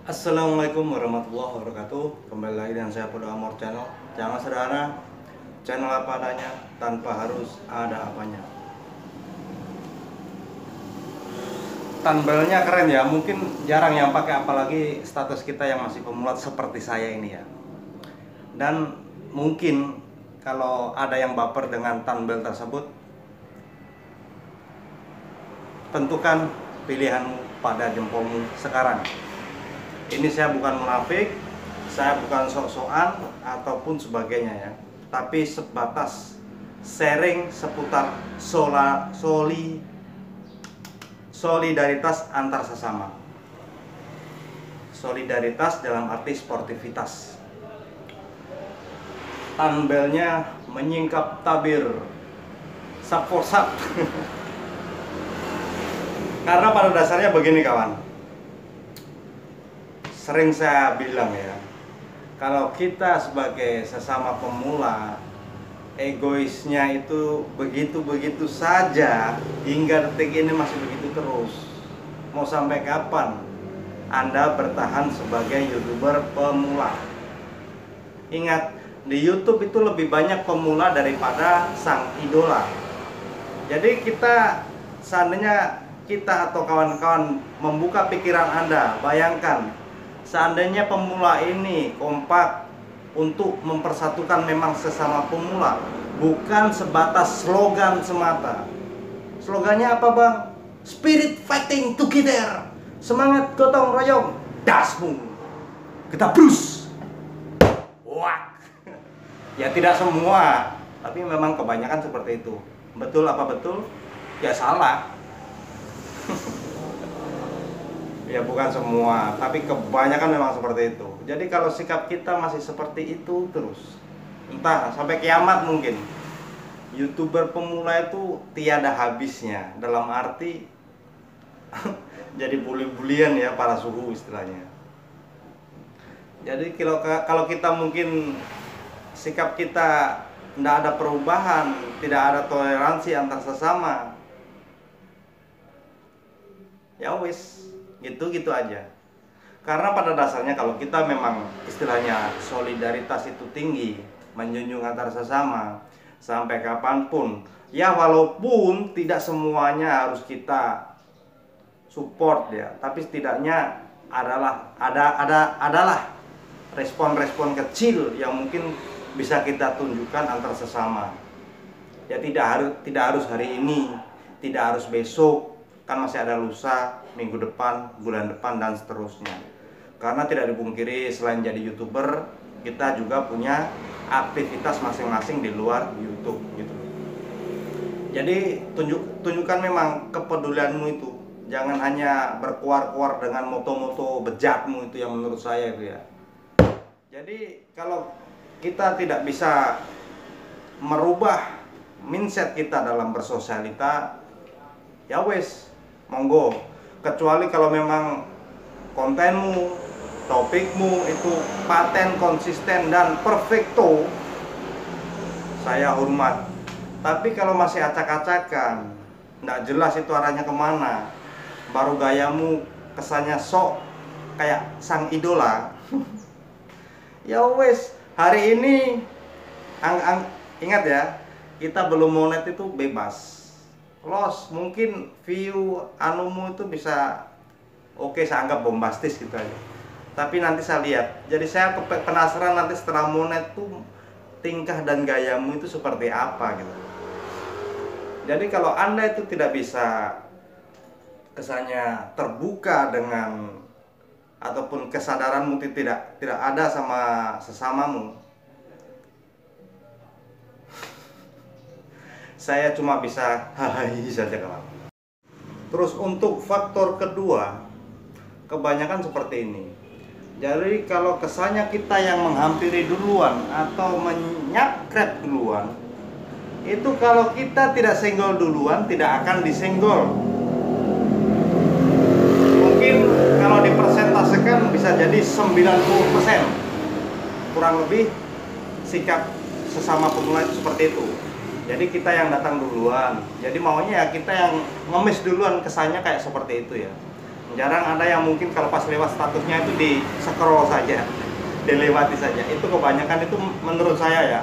Assalamualaikum warahmatullahi wabarakatuh. Kembali lagi dengan saya Podo Amor Channel. Jangan sederhana, channel apa adanya tanpa harus ada apanya. Thumbnailnya keren ya, mungkin jarang yang pakai, apalagi status kita yang masih pemula seperti saya ini ya. Dan mungkin kalau ada yang baper dengan thumbnail tersebut, tentukan pilihanmu pada jempolmu sekarang. Ini saya bukan munafik, saya bukan sok-sokan ataupun sebagainya ya, tapi sebatas sharing seputar solidaritas antar sesama. Solidaritas dalam arti sportivitas. Thumbnailnya menyingkap tabir sub for sub. Karena pada dasarnya begini kawan, sering saya bilang ya, kalau kita sebagai sesama pemula, egoisnya itu begitu-begitu saja, hingga detik ini masih begitu terus. Mau sampai kapan Anda bertahan sebagai YouTuber pemula? Ingat, di YouTube itu lebih banyak pemula daripada sang idola. Jadi seandainya kita atau kawan-kawan membuka pikiran Anda, bayangkan seandainya pemula ini kompak untuk mempersatukan memang sesama pemula, bukan sebatas slogan semata. Slogannya apa bang? Spirit fighting together, semangat gotong royong, dasmu kita brus. Wah, ya tidak semua, tapi memang kebanyakan seperti itu. Betul apa betul? Ya salah. Ya bukan semua, tapi kebanyakan memang seperti itu. Jadi kalau sikap kita masih seperti itu terus, entah sampai kiamat mungkin, YouTuber pemula itu tiada habisnya. Dalam arti jadi bully-bulian ya, para suhu istilahnya. Jadi kalau kita mungkin sikap kita tidak ada perubahan, tidak ada toleransi antar sesama, ya wis, gitu-gitu aja. Karena pada dasarnya kalau kita memang istilahnya solidaritas itu tinggi, menjunjung antar sesama, sampai kapanpun, ya walaupun tidak semuanya harus kita support ya, tapi setidaknya adalah respon-respon kecil yang mungkin bisa kita tunjukkan antar sesama. Ya tidak harus hari ini, tidak harus besok, kan masih ada lusa, minggu depan, bulan depan, dan seterusnya. Karena tidak dipungkiri, selain jadi YouTuber, kita juga punya aktivitas masing-masing di luar YouTube gitu. Jadi tunjukkan memang kepedulianmu itu. Jangan hanya berkuar-kuar dengan moto-moto bejatmu itu, yang menurut saya itu ya. Jadi kalau kita tidak bisa merubah mindset kita dalam bersosialita, ya wes, monggo. Kecuali kalau memang kontenmu, topikmu itu paten, konsisten, dan perfecto, saya hormat. Tapi kalau masih acak-acakan, nggak jelas itu arahnya kemana, baru gayamu kesannya sok kayak sang idola, ya wes, hari ini ingat ya, kita belum monet itu bebas. Los, mungkin view anumu itu bisa oke, saya anggap bombastis gitu aja. Tapi nanti saya lihat. Jadi saya penasaran nanti setelah monet tuh tingkah dan gayamu itu seperti apa gitu. Jadi kalau Anda itu tidak bisa kesannya terbuka dengan, ataupun kesadaranmu tidak ada sama sesamamu, saya cuma bisa hahaha saja kawan. Terus untuk faktor kedua, kebanyakan seperti ini. Jadi kalau kesannya kita yang menghampiri duluan atau menyakret duluan, itu kalau kita tidak senggol duluan, tidak akan disenggol. Mungkin kalau dipersentasekan bisa jadi 90%, kurang lebih sikap sesama pemula itu seperti itu. Jadi kita yang datang duluan, jadi maunya ya kita yang ngemis duluan, kesannya kayak seperti itu ya. Jarang ada yang mungkin kalau pas lewat statusnya itu di scroll saja, dilewati saja. Itu kebanyakan itu menurut saya ya.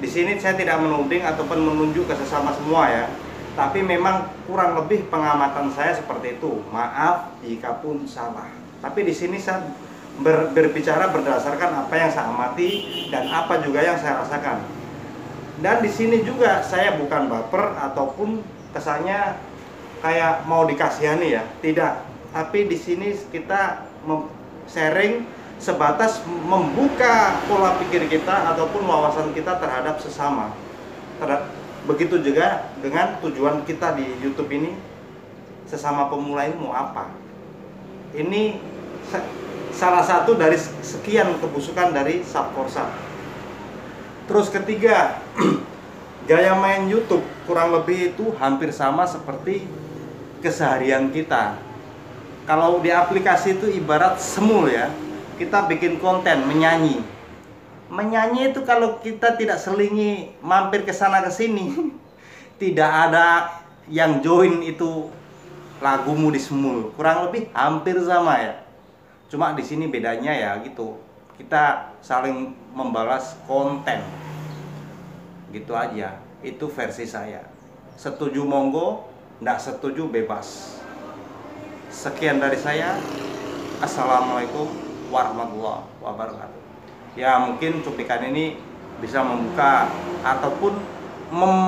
Di sini saya tidak menuding ataupun menunjuk ke sesama semua ya. Tapi memang kurang lebih pengamatan saya seperti itu. Maaf jika pun salah. Tapi di sini saya berbicara berdasarkan apa yang saya amati dan apa juga yang saya rasakan. Dan di sini juga saya bukan baper ataupun kesannya kayak mau dikasihani ya, tidak. Tapi di sini kita sharing sebatas membuka pola pikir kita ataupun wawasan kita terhadap sesama. Begitu juga dengan tujuan kita di YouTube ini, sesama pemula ini mau apa? Ini salah satu dari sekian kebusukan dari Subforsa. Terus ketiga, gaya main YouTube kurang lebih itu hampir sama seperti keseharian kita. Kalau di aplikasi itu ibarat semul ya, kita bikin konten menyanyi. Menyanyi itu kalau kita tidak selingi mampir ke sana ke sini, tidak ada yang join itu lagumu di semul. Kurang lebih hampir sama ya. Cuma di sini bedanya ya gitu. Kita saling membalas konten. Gitu aja. Itu versi saya. Setuju monggo, nggak setuju bebas. Sekian dari saya. Assalamualaikum warahmatullahi wabarakatuh. Ya mungkin cuplikan ini bisa membuka ataupun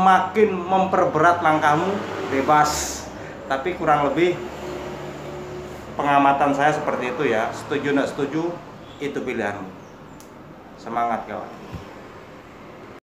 makin memperberat langkahmu, bebas. Tapi kurang lebih pengamatan saya seperti itu ya. Setuju nggak setuju, itu pilihanmu. Semangat kawan.